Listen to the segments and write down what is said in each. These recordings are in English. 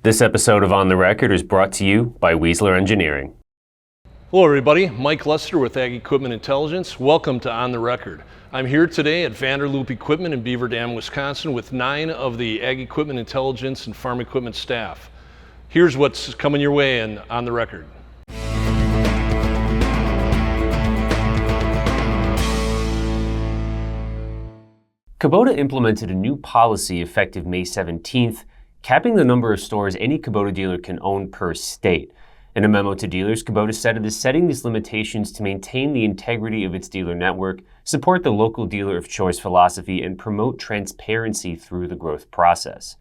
This episode of On the Record is brought to you by Weisler Engineering. Hello everybody, Mike Lester with Ag Equipment Intelligence. Welcome to On the Record. I'm here today at Vanderloop Equipment in Beaver Dam, Wisconsin with 9 of the Ag Equipment Intelligence and Farm Equipment staff. Here's what's coming your way in On the Record. Kubota implemented a new policy effective May 17th, capping the number of stores any Kubota dealer can own per state. In a memo to dealers, Kubota said it is setting these limitations to maintain the integrity of its dealer network, support the local dealer of choice philosophy, and promote transparency through the growth process.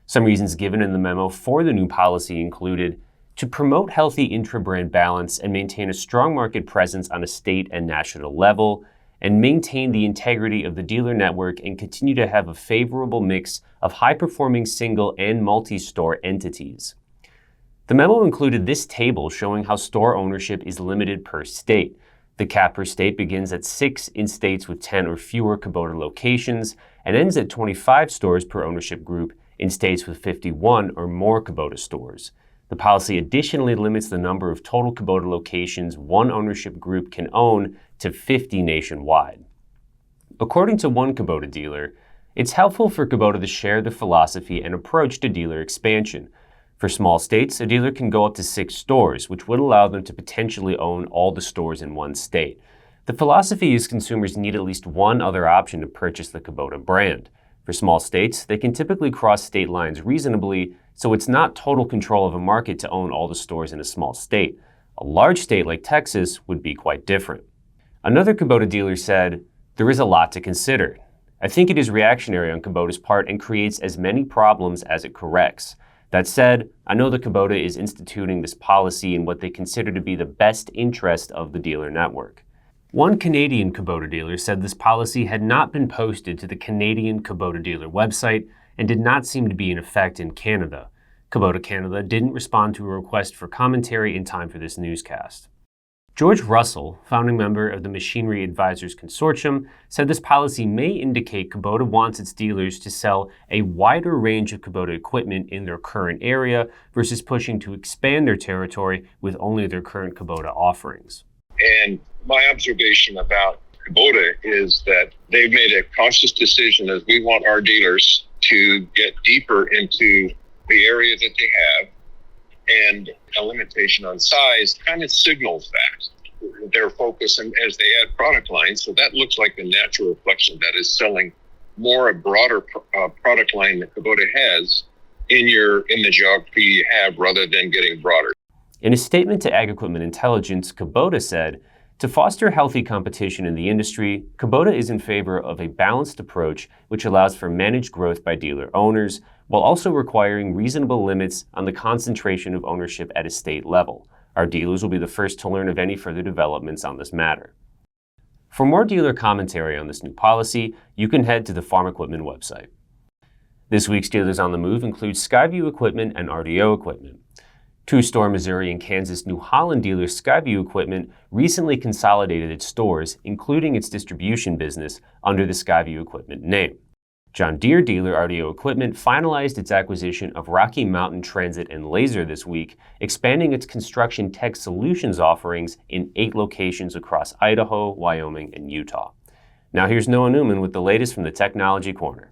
Some reasons given in the memo for the new policy included to promote healthy intra-brand balance and maintain a strong market presence on a state and national level, and maintain the integrity of the dealer network and continue to have a favorable mix of high-performing single and multi-store entities. The memo included this table showing how store ownership is limited per state. The cap per state begins at 6 in states with 10 or fewer Kubota locations and ends at 25 stores per ownership group in states with 51 or more Kubota stores. The policy additionally limits the number of total Kubota locations one ownership group can own to 50 nationwide. According to one Kubota dealer, it's helpful for Kubota to share the philosophy and approach to dealer expansion. For small states, a dealer can go up to 6 stores, which would allow them to potentially own all the stores in one state. The philosophy is consumers need at least one other option to purchase the Kubota brand. For small states, they can typically cross state lines reasonably, so it's not total control of a market to own all the stores in a small state. A large state like Texas would be quite different. Another Kubota dealer said, "There is a lot to consider. I think it is reactionary on Kubota's part and creates as many problems as it corrects. That said, I know that Kubota is instituting this policy in what they consider to be the best interest of the dealer network." One Canadian Kubota dealer said this policy had not been posted to the Canadian Kubota dealer website and did not seem to be in effect in Canada. Kubota Canada didn't respond to a request for commentary in time for this newscast. George Russell, founding member of the Machinery Advisors Consortium, said this policy may indicate Kubota wants its dealers to sell a wider range of Kubota equipment in their current area versus pushing to expand their territory with only their current Kubota offerings. And my observation about Kubota is that they've made a conscious decision as we want our dealers to get deeper into the area that they have, and a limitation on size kind of signals that their focus and as they add product lines. So that looks like a natural reflection that is selling more a broader product line that Kubota has in the geography you have rather than getting broader. In a statement to Ag Equipment Intelligence, Kubota said, "To foster healthy competition in the industry, Kubota is in favor of a balanced approach which allows for managed growth by dealer owners, while also requiring reasonable limits on the concentration of ownership at a state level. Our dealers will be the first to learn of any further developments on this matter." For more dealer commentary on this new policy, you can head to the Farm Equipment website. This week's Dealers on the Move include Skyview Equipment and RDO Equipment. Two-store Missouri and Kansas New Holland dealer Skyview Equipment recently consolidated its stores, including its distribution business, under the Skyview Equipment name. John Deere dealer RDO Equipment finalized its acquisition of Rocky Mountain Transit and Laser this week, expanding its construction tech solutions offerings in 8 locations across Idaho, Wyoming, and Utah. Now here's Noah Newman with the latest from the Technology Corner.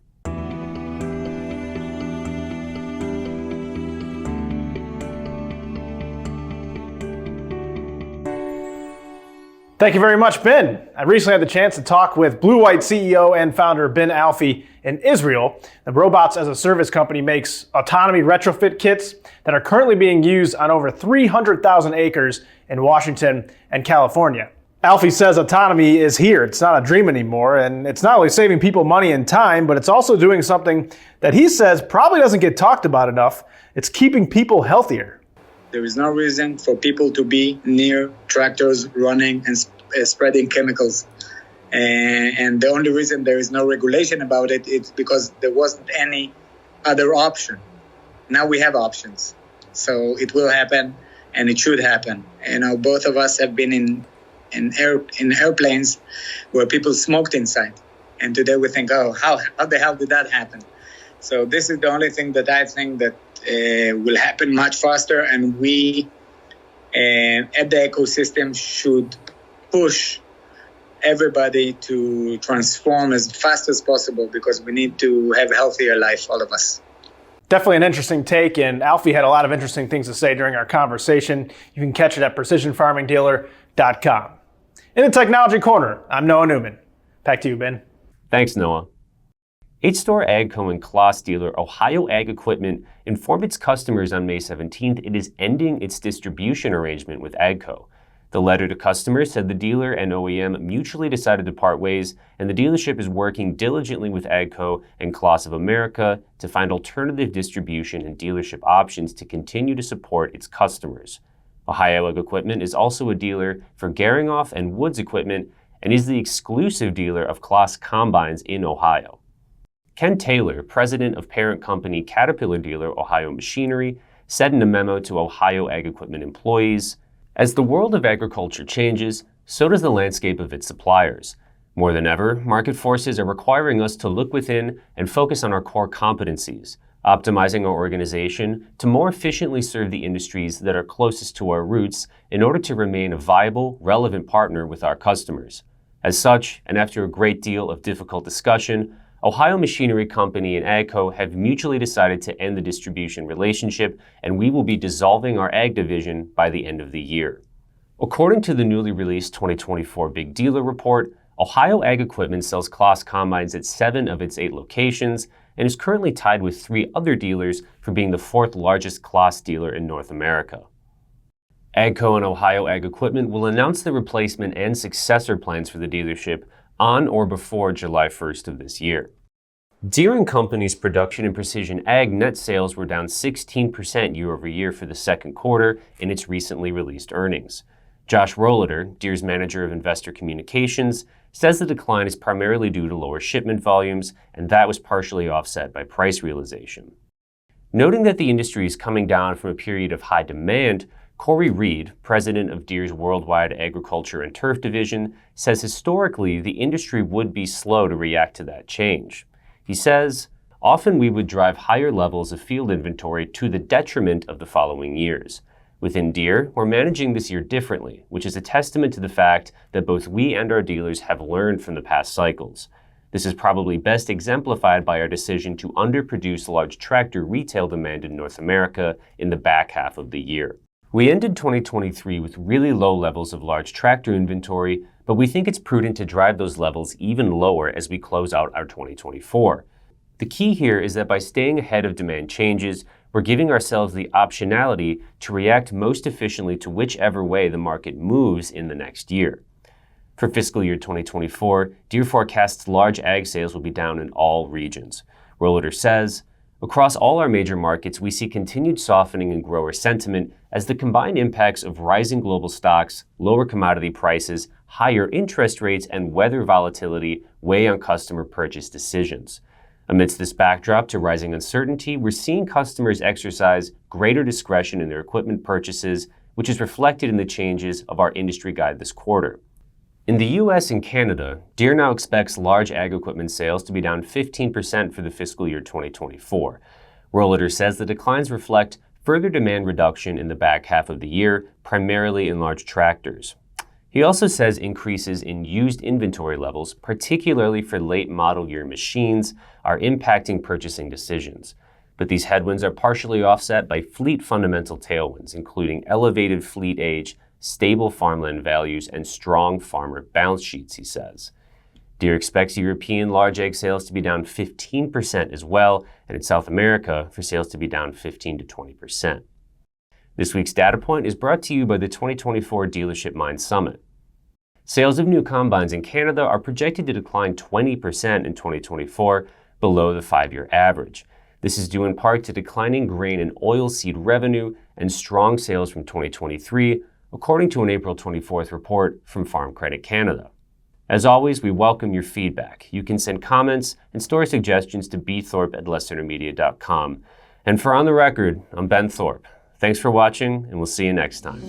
Thank you very much, Ben. I recently had the chance to talk with Blue White CEO and founder Ben Alfie in Israel. The Robots as a Service company makes Autonomy retrofit kits that are currently being used on over 300,000 acres in Washington and California. Alfie says autonomy is here. It's not a dream anymore, and it's not only saving people money and time, but it's also doing something that he says probably doesn't get talked about enough. It's keeping people healthier. There is no reason for people to be near tractors running and spreading chemicals. And the only reason there is no regulation about it is because there wasn't any other option. Now we have options. So it will happen, and it should happen. You know, both of us have been in airplanes where people smoked inside. And today we think, oh, how the hell did that happen? So this is the only thing that I think that will happen much faster, and we at the ecosystem should push everybody to transform as fast as possible, because we need to have a healthier life, all of us. Definitely an interesting take, and Alfie had a lot of interesting things to say during our conversation. You can catch it at precisionfarmingdealer.com. In the Technology Corner, I'm Noah Newman. Back to you, Ben. Thanks, Noah. 8-store AGCO and Claas dealer Ohio Ag Equipment informed its customers on May 17th it is ending its distribution arrangement with AGCO. The letter to customers said the dealer and OEM mutually decided to part ways, and the dealership is working diligently with AGCO and Claas of America to find alternative distribution and dealership options to continue to support its customers. Ohio Ag Equipment is also a dealer for Geringoff and Woods Equipment and is the exclusive dealer of Claas combines in Ohio. Ken Taylor, president of parent company Caterpillar dealer Ohio Machinery, said in a memo to Ohio Ag Equipment employees, "As the world of agriculture changes, so does the landscape of its suppliers. More than ever, market forces are requiring us to look within and focus on our core competencies, optimizing our organization to more efficiently serve the industries that are closest to our roots in order to remain a viable, relevant partner with our customers. As such, and after a great deal of difficult discussion, Ohio Machinery Company and AGCO have mutually decided to end the distribution relationship, and we will be dissolving our ag division by the end of the year." According to the newly released 2024 Big Dealer Report, Ohio Ag Equipment sells Claas combines at 7 of its 8 locations and is currently tied with 3 other dealers for being the 4th largest Claas dealer in North America. AGCO and Ohio Ag Equipment will announce the replacement and successor plans for the dealership on or before July 1st of this year. Deere & Company's production and precision ag net sales were down 16% year over year for the second quarter in its recently released earnings. Josh Rohleder, Deere's manager of investor communications, says the decline is primarily due to lower shipment volumes, and that was partially offset by price realization. Noting that the industry is coming down from a period of high demand, Corey Reed, president of Deere's Worldwide Agriculture and Turf Division, says historically the industry would be slow to react to that change. He says, "Often we would drive higher levels of field inventory to the detriment of the following years. Within Deere, we're managing this year differently, which is a testament to the fact that both we and our dealers have learned from the past cycles. This is probably best exemplified by our decision to underproduce large tractor retail demand in North America in the back half of the year. We ended 2023 with really low levels of large tractor inventory, but we think it's prudent to drive those levels even lower as we close out our 2024. The key here is that by staying ahead of demand changes, we're giving ourselves the optionality to react most efficiently to whichever way the market moves in the next year." For fiscal year 2024, Deere forecasts large ag sales will be down in all regions. Rohleder says, "Across all our major markets, we see continued softening in grower sentiment as the combined impacts of rising global stocks, lower commodity prices, higher interest rates, and weather volatility weigh on customer purchase decisions. Amidst this backdrop to rising uncertainty, we're seeing customers exercise greater discretion in their equipment purchases, which is reflected in the changes of our industry guide this quarter." In the US and Canada, Deere now expects large ag equipment sales to be down 15% for the fiscal year 2024. Rohleder says the declines reflect further demand reduction in the back half of the year, primarily in large tractors. He also says increases in used inventory levels, particularly for late model year machines, are impacting purchasing decisions. But these headwinds are partially offset by fleet fundamental tailwinds, including elevated fleet age, stable farmland values, and strong farmer balance sheets, he says. Deere expects European large ag sales to be down 15% as well, and in South America for sales to be down 15 to 20%. This week's DataPoint is brought to you by the 2024 Dealership Mind Summit. Sales of new combines in Canada are projected to decline 20% in 2024, below the 5-year average. This is due in part to declining grain and oilseed revenue and strong sales from 2023, according to an April 24th report from Farm Credit Canada. As always, we welcome your feedback. You can send comments and story suggestions to bthorpe@lessernermedia.com. And for On the Record, I'm Ben Thorpe. Thanks for watching, and we'll see you next time.